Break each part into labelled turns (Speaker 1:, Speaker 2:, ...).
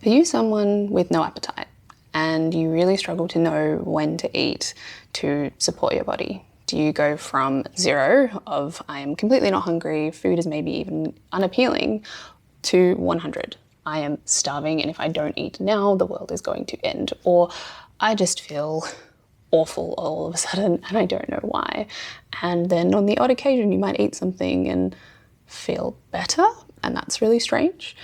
Speaker 1: Are you someone with no appetite and you really struggle to know when to eat to support your body? Do you go from 0 of I am completely not hungry, food is maybe even unappealing, to 100? I am starving and if I don't eat now, the world is going to end. Or I just feel awful all of a sudden and I don't know why. And then on the odd occasion you might eat something and feel better, and that's really strange.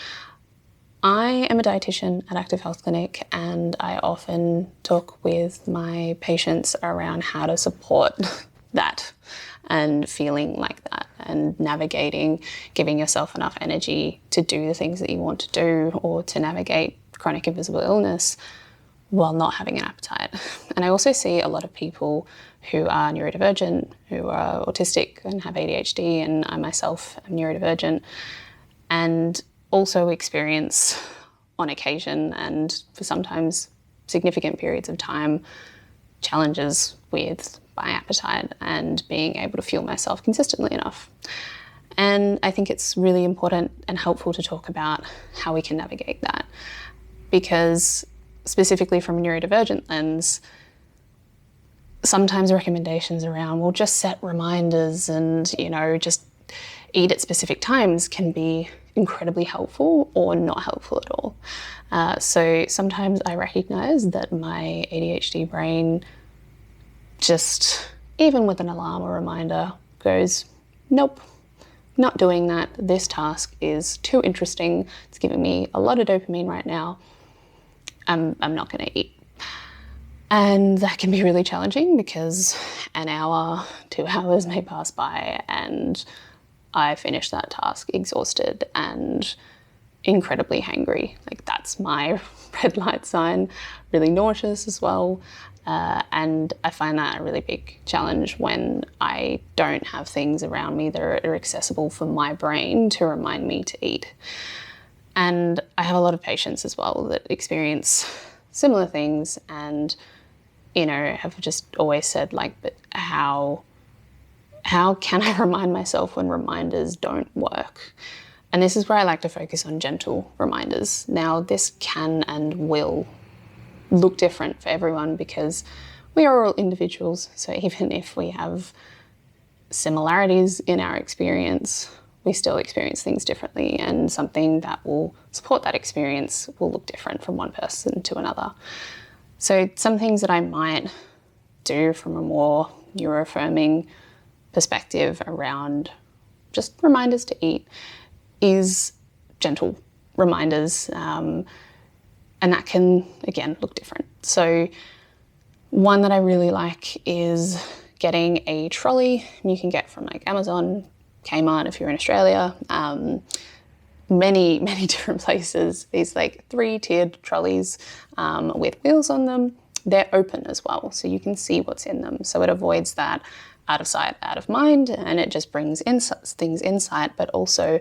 Speaker 1: I am a dietitian at Active Health Clinic and I often talk with my patients around how to support that and feeling like that and navigating, giving yourself enough energy to do the things that you want to do or to navigate chronic invisible illness while not having an appetite. And I also see a lot of people who are neurodivergent, who are autistic and have ADHD, and I myself am neurodivergent, and also experience on occasion and for sometimes significant periods of time challenges with my appetite and being able to fuel myself consistently enough. And I think it's really important and helpful to talk about how we can navigate that, because specifically from a neurodivergent lens, sometimes recommendations around, well, just set reminders and, just eat at specific times can be incredibly helpful or not helpful at all. So sometimes I recognize that my ADHD brain just, even with an alarm or reminder, goes, nope, not doing that. This task is too interesting. It's giving me a lot of dopamine right now. I'm not going to eat. And that can be really challenging because an hour, 2 hours may pass by and I finish that task exhausted and incredibly hangry. Like, that's my red light sign, really nauseous as well. And I find that a really big challenge when I don't have things around me that are accessible for my brain to remind me to eat. And I have a lot of patients as well that experience similar things and, have just always said, like, but how can I remind myself when reminders don't work? And this is where I like to focus on gentle reminders. Now, this can and will look different for everyone because we are all individuals. So even if we have similarities in our experience, we still experience things differently, and something that will support that experience will look different from one person to another. So some things that I might do from a more neuroaffirming perspective around just reminders to eat is gentle reminders, and that can, again, look different. So one that I really like is getting a trolley. You can get from like Amazon, Kmart if you're in Australia, many different places. These like 3-tiered trolleys with wheels on them. They're open as well, so you can see what's in them. So it avoids that out of sight, out of mind, and it just brings things in sight, but also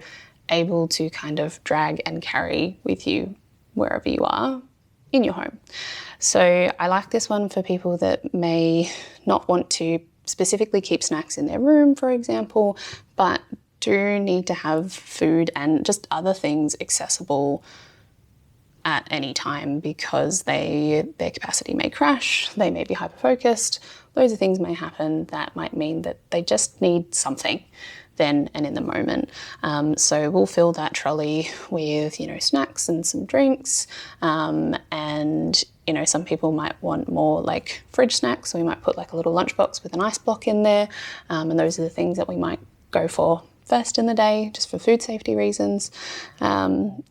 Speaker 1: able to kind of drag and carry with you wherever you are in your home. So I like this one for people that may not want to specifically keep snacks in their room, for example, but do need to have food and just other things accessible at any time because their capacity may crash, they may be hyper-focused, loads of things may happen that might mean that they just need something then and in the moment. So we'll fill that trolley with, snacks and some drinks, and some people might want more like fridge snacks, so we might put like a little lunchbox with an ice block in there, and those are the things that we might go for first in the day, just for food safety reasons, and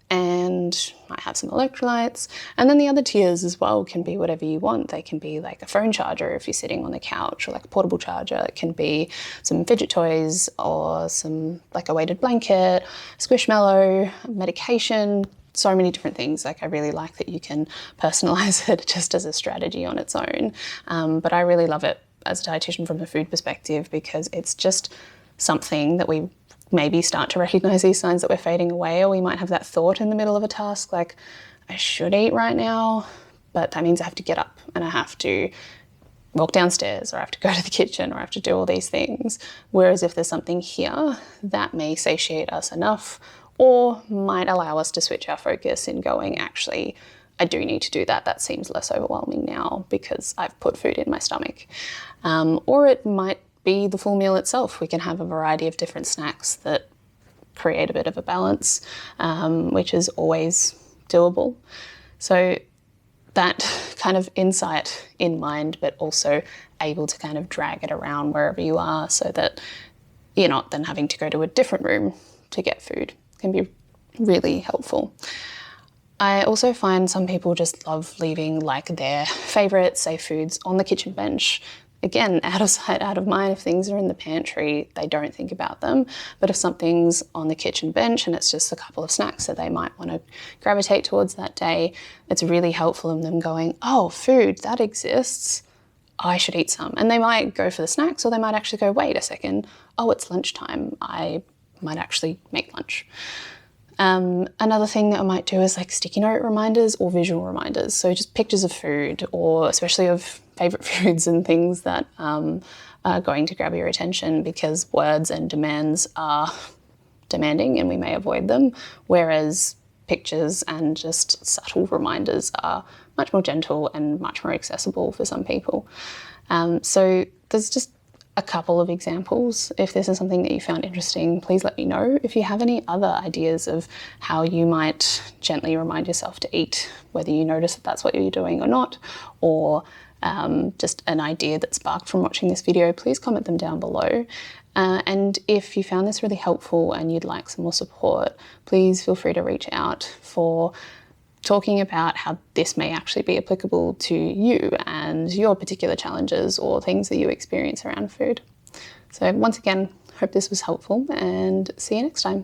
Speaker 1: might have some electrolytes. And then the other tiers as well can be whatever you want. They can be like a phone charger if you're sitting on the couch, or like a portable charger. It can be some fidget toys or some like a weighted blanket, squishmallow, medication, so many different things. Like, I really like that you can personalize it just as a strategy on its own. But I really love it as a dietitian from a food perspective because it's just something that we maybe start to recognize these signs that we're fading away, or we might have that thought in the middle of a task like, I should eat right now, but that means I have to get up and I have to walk downstairs, or I have to go to the kitchen, or I have to do all these things. Whereas if there's something here that may satiate us enough or might allow us to switch our focus in going, actually, I do need to do that. That seems less overwhelming now because I've put food in my stomach. Or it might be the full meal itself. We can have a variety of different snacks that create a bit of a balance, which is always doable. So that kind of insight in mind, but also able to kind of drag it around wherever you are so that you're not then having to go to a different room to get food, can be really helpful. I also find some people just love leaving like their favourite safe foods on the kitchen bench. Again, out of sight, out of mind. If things are in the pantry, they don't think about them. But if something's on the kitchen bench and it's just a couple of snacks that they might want to gravitate towards that day, it's really helpful in them going, oh, food, that exists, I should eat some. And they might go for the snacks, or they might actually go, wait a second, oh, it's lunchtime, I might actually make lunch. Another thing that I might do is like sticky note reminders or visual reminders. So just pictures of food, or especially of favourite foods and things that are going to grab your attention, because words and demands are demanding and we may avoid them, whereas pictures and just subtle reminders are much more gentle and much more accessible for some people. So there's just a couple of examples. If this is something that you found interesting, please let me know. If you have any other ideas of how you might gently remind yourself to eat, whether you notice that that's what you're doing or not, or just an idea that sparked from watching this video, please comment them down below. And if you found this really helpful and you'd like some more support, please feel free to reach out for talking about how this may actually be applicable to you and your particular challenges or things that you experience around food. So once again, hope this was helpful, and see you next time.